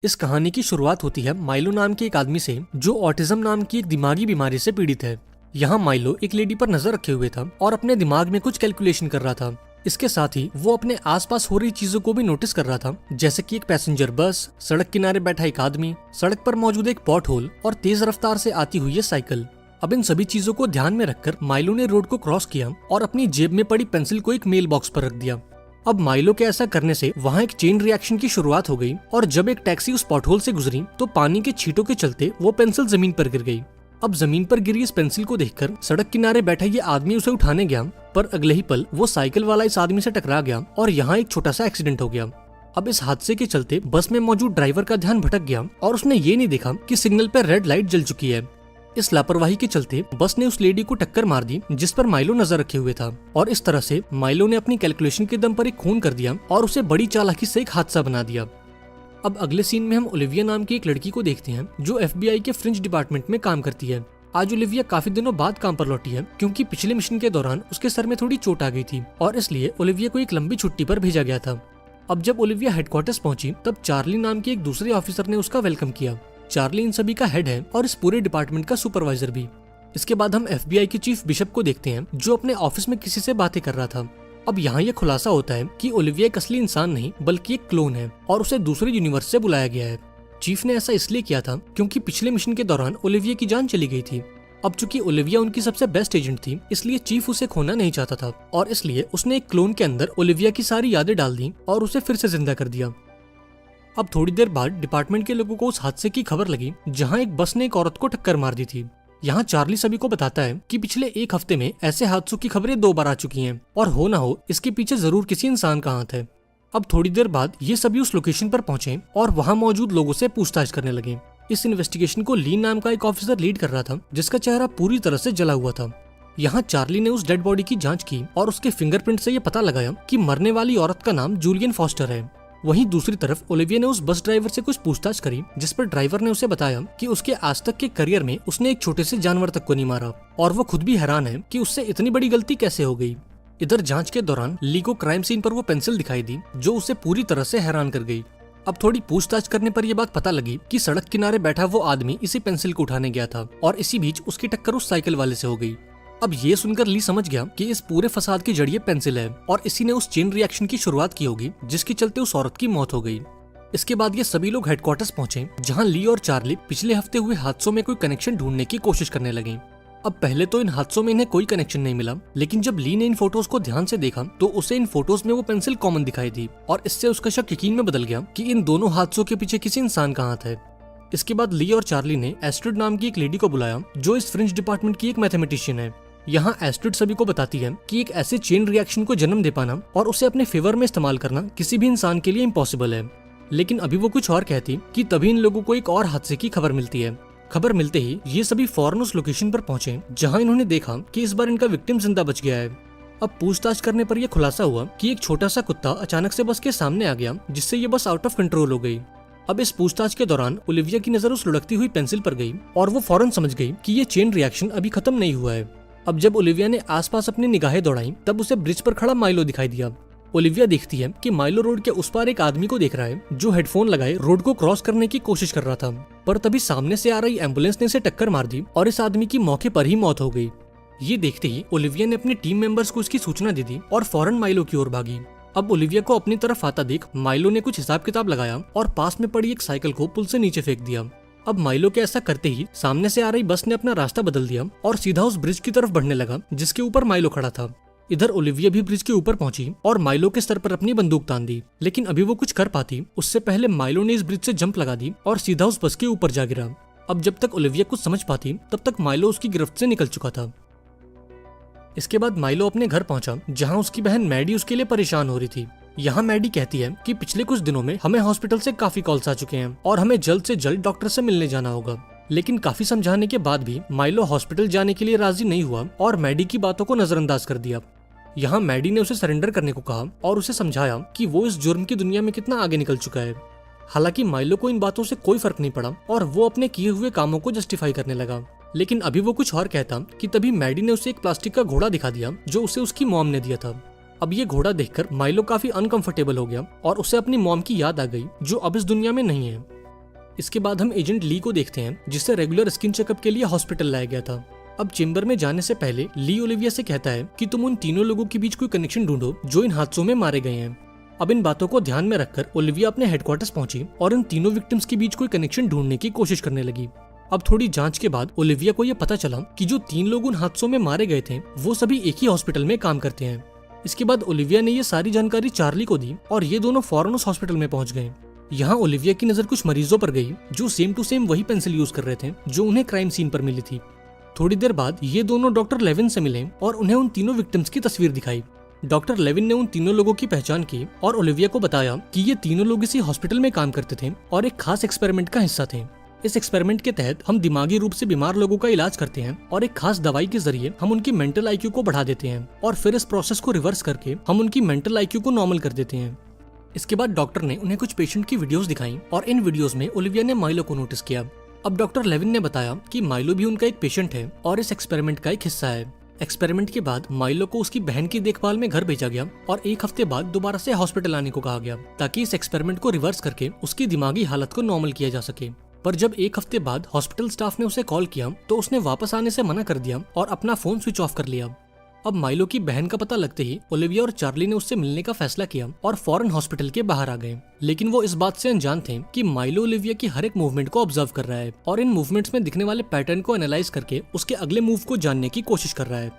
इस कहानी की शुरुआत होती है माइलो नाम के एक आदमी से जो ऑटिज्म नाम की एक दिमागी बीमारी से पीड़ित है। यहाँ माइलो एक लेडी पर नजर रखे हुए था और अपने दिमाग में कुछ कैलकुलेशन कर रहा था। इसके साथ ही वो अपने आसपास हो रही चीजों को भी नोटिस कर रहा था, जैसे कि एक पैसेंजर बस, सड़क किनारे बैठा एक आदमी, सड़क पर मौजूद एक पॉट होल और तेज रफ्तार से आती हुई है साइकिल। अब इन सभी चीजों को ध्यान में रखकर माइलो ने रोड को क्रॉस किया और अपनी जेब में पड़ी पेंसिल को एक मेल बॉक्स पर रख दिया। अब माइलो के ऐसा करने से वहाँ एक चेन रिएक्शन की शुरुआत हो गई और जब एक टैक्सी उस पॉटहोल से गुजरी तो पानी के छींटों के चलते वो पेंसिल जमीन पर गिर गई। अब जमीन पर गिरी इस पेंसिल को देखकर सड़क किनारे बैठा ये आदमी उसे उठाने गया, पर अगले ही पल वो साइकिल वाला इस आदमी से टकरा गया और यहाँ एक छोटा सा एक्सीडेंट हो गया। अब इस हादसे के चलते बस में मौजूद ड्राइवर का ध्यान भटक गया और उसने ये नहीं देखा कि सिग्नल पर रेड लाइट जल चुकी है। इस लापरवाही के चलते बस ने उस लेडी को टक्कर मार दी जिस पर माइलो नजर रखे हुए था, और इस तरह से माइलो ने अपनी कैलकुलेशन के दम पर एक खून कर दिया और उसे बड़ी चालाकी से एक हादसा बना दिया। अब अगले सीन में हम ओलिविया नाम की एक लड़की को देखते हैं जो FBI के फ्रिंज डिपार्टमेंट में काम करती है। आज ओलिविया काफी दिनों बाद काम पर लौटी है क्योंकि पिछले मिशन के दौरान उसके सर में थोड़ी चोट आ गई थी और इसलिए ओलिविया को एक लंबी छुट्टी पर भेजा गया था। अब जब ओलिविया हेडक्वार्टर्स पहुंची तब चार्ली नाम के एक दूसरे ऑफिसर ने उसका वेलकम किया। चार्ली इन सभी का हेड है और इस पूरे डिपार्टमेंट का सुपरवाइजर भी। इसके बाद हम FBI के चीफ बिशप को देखते हैं जो अपने ऑफिस में किसी से बातें कर रहा था। अब यहाँ यह खुलासा होता है कि ओलिविया एक असली इंसान नहीं बल्कि एक क्लोन है और उसे दूसरे यूनिवर्स से बुलाया गया है। चीफ ने ऐसा इसलिए किया था क्योंकि पिछले मिशन के दौरान ओलिविया की जान चली गई थी। अब चूंकि ओलिविया उनकी सबसे बेस्ट एजेंट थी इसलिए चीफ उसे खोना नहीं चाहता था और इसलिए उसने एक क्लोन के अंदर ओलिविया की सारी यादें डाल दी और उसे फिर से जिंदा कर दिया। अब थोड़ी देर बाद डिपार्टमेंट के लोगों को उस हादसे की खबर लगी जहां एक बस ने एक औरत को टक्कर मार दी थी। यहाँ चार्ली सभी को बताता है कि पिछले एक हफ्ते में ऐसे हादसों की खबरें 2 बार आ चुकी हैं और हो ना हो इसके पीछे जरूर किसी इंसान का हाथ है। अब थोड़ी देर बाद ये सभी उस लोकेशन पर पहुंचे और वहाँ मौजूद लोगों से पूछताछ करने लगे। इस इन्वेस्टिगेशन को ली नाम का एक ऑफिसर लीड कर रहा था जिसका चेहरा पूरी तरह से जला हुआ था। यहाँ चार्ली ने उस डेड बॉडी की जांच की और उसके फिंगरप्रिंट से ये पता लगाया कि मरने वाली औरत का नाम जूलियन फॉस्टर है। वहीं दूसरी तरफ ओलिविया ने उस बस ड्राइवर से कुछ पूछताछ करी जिस पर ड्राइवर ने उसे बताया कि उसके आज तक के करियर में उसने एक छोटे से जानवर तक को नहीं मारा और वो खुद भी हैरान है कि उससे इतनी बड़ी गलती कैसे हो गई। इधर जांच के दौरान ली को क्राइम सीन पर वो पेंसिल दिखाई दी जो उसे पूरी तरह से हैरान कर गई। अब थोड़ी पूछताछ करने पर यह बात पता लगी कि सड़क किनारे बैठा वो आदमी इसी पेंसिल को उठाने गया था और इसी बीच उसकी टक्कर उस साइकिल वाले से हो गई। अब ये सुनकर ली समझ गया कि इस पूरे फसाद की जड़ ये पेंसिल है और इसी ने उस चेन रिएक्शन की शुरुआत की होगी जिसके चलते उस औरत की मौत हो गई। इसके बाद ये सभी लोग हेडक्वार्टर्स पहुंचे जहां ली और चार्ली पिछले हफ्ते हुए हादसों में कोई कनेक्शन ढूंढने की कोशिश करने लगे। अब पहले तो इन हादसों में इन्हें कोई कनेक्शन नहीं मिला, लेकिन जब ली ने इन फोटोज को ध्यान से देखा तो उसे इन फोटोज में वो पेंसिल कॉमन दिखाई दी और इससे उसका शक यकीन में बदल गया कि इन दोनों हादसों के पीछे किसी इंसान का हाथ है। इसके बाद ली और चार्ली ने एस्ट्रिड नाम की एक लेडी को बुलाया जो इस फ्रिंज डिपार्टमेंट की एक मैथमेटिशियन है। यहाँ एस्ट्रिड सभी को बताती है कि एक ऐसे चेन रिएक्शन को जन्म दे पाना और उसे अपने फेवर में इस्तेमाल करना किसी भी इंसान के लिए इम्पॉसिबल है। लेकिन अभी वो कुछ और कहती कि तभी इन लोगों को एक और हादसे की खबर मिलती है। खबर मिलते ही ये सभी फौरन उस लोकेशन पर पहुंचे जहां इन्होंने देखा कि इस बार इनका विक्टिम जिंदा बच गया है। अब पूछताछ करने पर यह खुलासा हुआ कि एक छोटा सा कुत्ता अचानक से बस के सामने आ गया जिससे ये बस आउट ऑफ कंट्रोल हो गई। अब इस पूछताछ के दौरान ओलिविया की नजर उस लुढ़कती हुई पेंसिल पर गई और वो फौरन समझ गई कि ये चेन रिएक्शन अभी खत्म नहीं हुआ है। अब जब ओलिविया ने आसपास अपनी निगाहें दौड़ाई तब उसे ब्रिज पर खड़ा माइलो दिखाई दिया। ओलिविया देखती है कि माइलो रोड के उस पार एक आदमी को देख रहा है जो हेडफोन लगाए रोड को क्रॉस करने की कोशिश कर रहा था, पर तभी सामने से आ रही एम्बुलेंस ने इसे टक्कर मार दी और इस आदमी की मौके पर ही मौत हो गई। ये देखते ही ओलिविया ने अपने टीम मेंबर्स को इसकी सूचना दे दी और फौरन माइलो की ओर भागी। अब ओलिविया को अपनी तरफ आता देख माइलो ने कुछ हिसाब किताब लगाया और पास में पड़ी एक साइकिल को पुल से नीचे फेंक दिया। अब माइलो के ऐसा करते ही सामने से आ रही बस ने अपना रास्ता बदल दिया और सीधा उस ब्रिज की तरफ बढ़ने लगा जिसके ऊपर माइलो खड़ा था। इधर ओलिविया भी ब्रिज के ऊपर पहुंची और माइलो के सर पर अपनी बंदूक तान दी, लेकिन अभी वो कुछ कर पाती उससे पहले माइलो ने इस ब्रिज से जंप लगा दी और सीधा उस बस के ऊपर जा गिरा। अब जब तक ओलिविया कुछ समझ पाती तब तक माइलो उसकी गिरफ्त से निकल चुका था। इसके बाद माइलो अपने घर पहुंचा जहां उसकी बहन मैडी उसके लिए परेशान हो रही थी। यहाँ मैडी कहती है कि पिछले कुछ दिनों में हमें हॉस्पिटल से काफी कॉल्स आ चुके हैं और हमें जल्द से जल्द डॉक्टर से मिलने जाना होगा, लेकिन काफी समझाने के बाद भी माइलो हॉस्पिटल जाने के लिए राजी नहीं हुआ और मैडी की बातों को नजरअंदाज कर दिया। यहाँ मैडी ने उसे सरेंडर करने को कहा और उसे समझाया कि वो इस जुर्म की दुनिया में कितना आगे निकल चुका है। हालांकि माइलो को इन बातों से कोई फर्क नहीं पड़ा और वो अपने किए हुए कामों को जस्टिफाई करने लगा, लेकिन अभी वो कुछ और कहता कि तभी मैडी ने उसे एक प्लास्टिक का घोड़ा दिखा दिया जो उसे उसकी मॉम ने दिया था। अब ये घोड़ा देखकर माइलो काफी अनकंफर्टेबल हो गया और उसे अपनी मॉम की याद आ गई जो अब इस दुनिया में नहीं है। इसके बाद हम एजेंट ली को देखते हैं, जिसे रेगुलर स्किन चेकअप के लिए हॉस्पिटल लाया गया था। अब चेंबर में जाने से पहले ली ओलिविया से कहता है कि तुम उन तीनों लोगों के बीच कोई कनेक्शन ढूंढो जो इन हादसों में मारे गए हैं। अब इन बातों को ध्यान में रखकर ओलिविया अपने हेडक्वार्टर्स पहुंची और इन तीनों विक्टिम्स के बीच कोई कनेक्शन ढूंढने की कोशिश करने लगी। अब थोड़ी जांच के बाद ओलिविया को यह पता चला कि जो 3 लोग उन हादसों में मारे गए थे वो सभी एक ही हॉस्पिटल में काम करते हैं। इसके बाद ओलिविया ने ये सारी जानकारी चार्ली को दी और ये दोनों फौरन उस हॉस्पिटल में पहुंच गए। यहाँ ओलिविया की नजर कुछ मरीजों पर गई जो सेम टू सेम वही पेंसिल यूज कर रहे थे जो उन्हें क्राइम सीन पर मिली थी। थोड़ी देर बाद ये दोनों डॉक्टर लेविन से मिले और उन्हें उन तीनों विक्टिम्स की तस्वीर दिखाई। डॉक्टर लेविन ने उन तीनों लोगों की पहचान की और ओलिविया को बताया कि ये तीनों लोग इसी हॉस्पिटल में काम करते थे और एक खास एक्सपेरिमेंट का हिस्सा थे। इस एक्सपेरिमेंट के तहत हम दिमागी रूप से बीमार लोगों का इलाज करते हैं और एक खास दवाई के जरिए हम उनकी मेंटल आईक्यू को बढ़ा देते हैं और फिर इस प्रोसेस को रिवर्स करके हम उनकी मेंटल आईक्यू को नॉर्मल कर देते हैं। इसके बाद डॉक्टर ने उन्हें कुछ पेशेंट की वीडियोस दिखाई और इन वीडियोस में ओलिविया ने माइलो को नोटिस किया। अब डॉक्टर लेविन ने बताया कि माइलो भी उनका एक पेशेंट है और इस एक्सपेरिमेंट का एक हिस्सा है। एक्सपेरिमेंट के बाद माइलो को उसकी बहन की देखभाल में घर भेजा गया और 1 हफ्ते बाद दोबारा से हॉस्पिटल आने को कहा गया ताकि इस एक्सपेरिमेंट को रिवर्स करके उसकी दिमागी हालत को नॉर्मल किया जा सके। पर जब 1 हफ्ते बाद हॉस्पिटल स्टाफ ने उसे कॉल किया तो उसने वापस आने से मना कर दिया और अपना फोन स्विच ऑफ कर लिया। अब माइलो की बहन का पता लगते ही ओलिविया और चार्ली ने उससे मिलने का फैसला किया और फौरन हॉस्पिटल के बाहर आ गए। लेकिन वो इस बात से अनजान थे कि माइलो ओलिविया की हर एक मूवमेंट को ऑब्जर्व कर रहा है और इन मूवमेंट्स में दिखने वाले पैटर्न को एनालाइज करके उसके अगले मूव को जानने की कोशिश कर रहा है।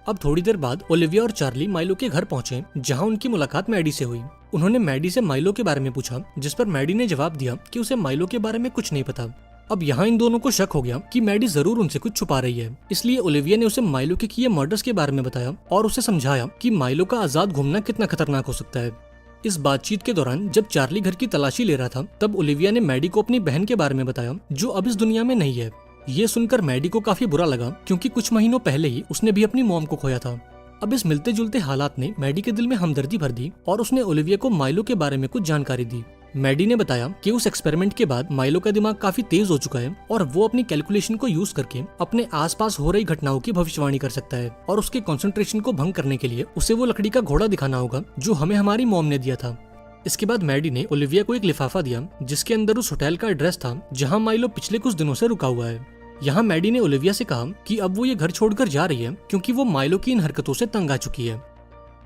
अब थोड़ी देर बाद ओलिविया और चार्ली माइलो के घर पहुंचे जहां उनकी मुलाकात मैडी से हुई। उन्होंने मैडी से माइलो के बारे में पूछा, जिस पर मैडी ने जवाब दिया कि उसे माइलो के बारे में कुछ नहीं पता। अब यहाँ इन दोनों को शक हो गया कि मैडी जरूर उनसे कुछ छुपा रही है, इसलिए ओलिविया ने उसे माइलो के किए मर्डर्स के बारे में बताया और उसे समझाया कि माइलो का आजाद घूमना कितना खतरनाक हो सकता है। इस बातचीत के दौरान जब चार्ली घर की तलाशी ले रहा था तब ओलिविया ने मैडी को अपनी बहन के बारे में बताया जो अब इस दुनिया में नहीं है। ये सुनकर मैडी को काफी बुरा लगा क्योंकि कुछ महीनों पहले ही उसने भी अपनी मॉम को खोया था। अब इस मिलते जुलते हालात ने मैडी के दिल में हमदर्दी भर दी और उसने ओलिविया को माइलो के बारे में कुछ जानकारी दी। मैडी ने बताया कि उस एक्सपेरिमेंट के बाद माइलो का दिमाग काफी तेज हो चुका है और वो अपनी कैलकुलेशन को यूज करके अपने आसपास हो रही घटनाओं की भविष्यवाणी कर सकता है और उसके कंसंट्रेशन को भंग करने के लिए उसे वो लकड़ी का घोड़ा दिखाना होगा जो हमें हमारी मॉम ने दिया था। इसके बाद मैडी ने ओलिविया को एक लिफाफा दिया जिसके अंदर उस होटल का एड्रेस था जहाँ माइलो पिछले कुछ दिनों से रुका हुआ है। यहाँ मैडी ने ओलिविया से कहा कि अब वो ये घर छोड़कर जा रही है क्योंकि वो माइलो की इन हरकतों से तंग आ चुकी है।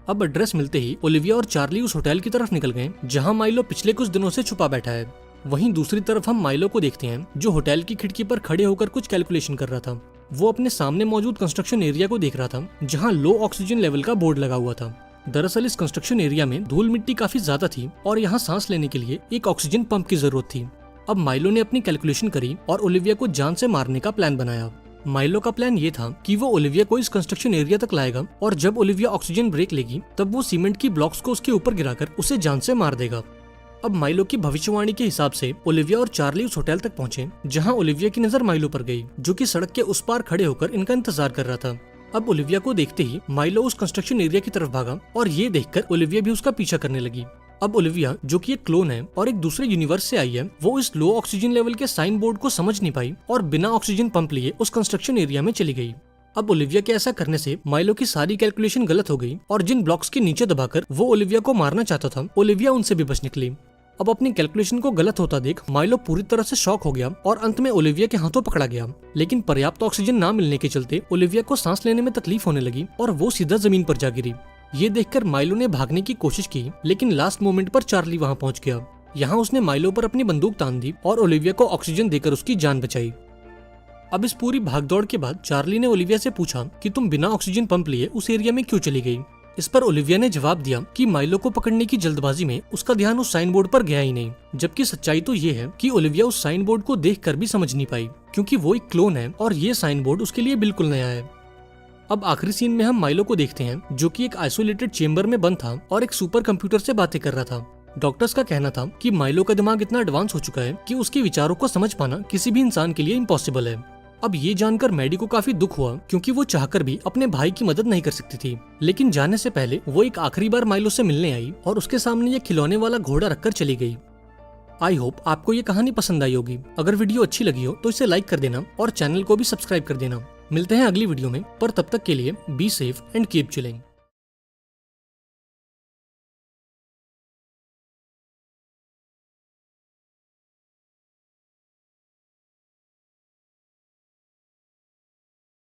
अब एड्रेस मिलते ही ओलिविया और चार्ली उस होटल की तरफ निकल गए जहां माइलो पिछले कुछ दिनों से छुपा बैठा है। वहीं दूसरी तरफ हम माइलो को देखते हैं जो होटल की खिड़की पर खड़े होकर कुछ कैलकुलेशन कर रहा था। वो अपने सामने मौजूद कंस्ट्रक्शन एरिया को देख रहा था जहां लो ऑक्सीजन लेवल का बोर्ड लगा हुआ था। दरअसल इस कंस्ट्रक्शन एरिया में धूल मिट्टी काफी ज्यादा थी और यहाँ सांस लेने के लिए एक ऑक्सीजन पंप की जरूरत थी। अब माइलो ने अपनी कैलकुलेशन करी और ओलिविया को जान से मारने का प्लान बनाया। माइलो का प्लान ये था कि वो ओलिविया को इस कंस्ट्रक्शन एरिया तक लाएगा और जब ओलिविया ऑक्सीजन ब्रेक लेगी तब वो सीमेंट की ब्लॉक्स को उसके ऊपर गिराकर उसे जान से मार देगा। अब माइलो की भविष्यवाणी के हिसाब से ओलिविया और चार्ली उस होटल तक पहुंचे जहां ओलिविया की नजर माइलो पर गई जो कि सड़क के उस पार खड़े होकर इनका इंतजार कर रहा था। अब ओलिविया को देखते ही माइलो उस कंस्ट्रक्शन एरिया की तरफ भागा और ये देखकर ओलिविया भी उसका पीछा करने लगी। अब ओलिविया जो कि एक क्लोन है और एक दूसरे यूनिवर्स से आई है, वो इस लो ऑक्सीजन लेवल के साइन बोर्ड को समझ नहीं पाई और बिना ऑक्सीजन पंप लिए उस कंस्ट्रक्शन एरिया में चली गई। अब ओलिविया के ऐसा करने से माइलो की सारी कैलकुलेशन गलत हो गई और जिन ब्लॉक्स के नीचे दबाकर वो ओलिविया को मारना चाहता था ओलिविया उनसे भी बच निकली। अब अपनी कैलकुलेशन को गलत होता देख माइलो पूरी तरह से शॉक हो गया और अंत में ओलिविया के हाथों पकड़ा गया। लेकिन पर्याप्त ऑक्सीजन ना मिलने के चलते ओलिविया को सांस लेने में तकलीफ होने लगी और वो सीधा जमीन पर जा गिरी। ये देखकर माइलो ने भागने की कोशिश की लेकिन लास्ट मोमेंट पर चार्ली वहां पहुंच गया। यहाँ उसने माइलो पर अपनी बंदूक तान दी और ओलिविया को ऑक्सीजन देकर उसकी जान बचाई। अब इस पूरी भागदौड़ के बाद चार्ली ने ओलिविया से पूछा कि तुम बिना ऑक्सीजन पंप लिए उस एरिया में क्यों चली गई। इस पर ओलिविया ने जवाब दिया कि माइलो को पकड़ने की जल्दबाजी में उसका ध्यान उस साइन बोर्ड पर गया ही नहीं, जबकि सच्चाई तो ये है कि ओलिविया उस साइन बोर्ड को देखकर भी समझ नहीं पाई क्योंकि वो एक क्लोन है और ये साइन बोर्ड उसके लिए बिल्कुल नया है। अब आखिरी सीन में हम माइलो को देखते हैं जो कि एक आइसोलेटेड चेंबर में बंद था और एक सुपर कंप्यूटर से बातें कर रहा था। डॉक्टर्स का कहना था कि माइलो का दिमाग इतना एडवांस हो चुका है कि उसके विचारों को समझ पाना किसी भी इंसान के लिए इम्पॉसिबल है। अब ये जानकर मैडी को काफी दुख हुआ क्योंकि वो चाहकर भी अपने भाई की मदद नहीं कर सकती थी। लेकिन जाने से पहले वो एक आखिरी बार माइलो से मिलने आई और उसके सामने ये खिलौने वाला घोड़ा रखकर चली गई। आई होप आपको ये कहानी पसंद आई होगी। अगर वीडियो अच्छी लगी हो तो इसे लाइक कर देना और चैनल को भी सब्सक्राइब कर देना। मिलते हैं अगली वीडियो में, पर तब तक के लिए be safe and keep chilling.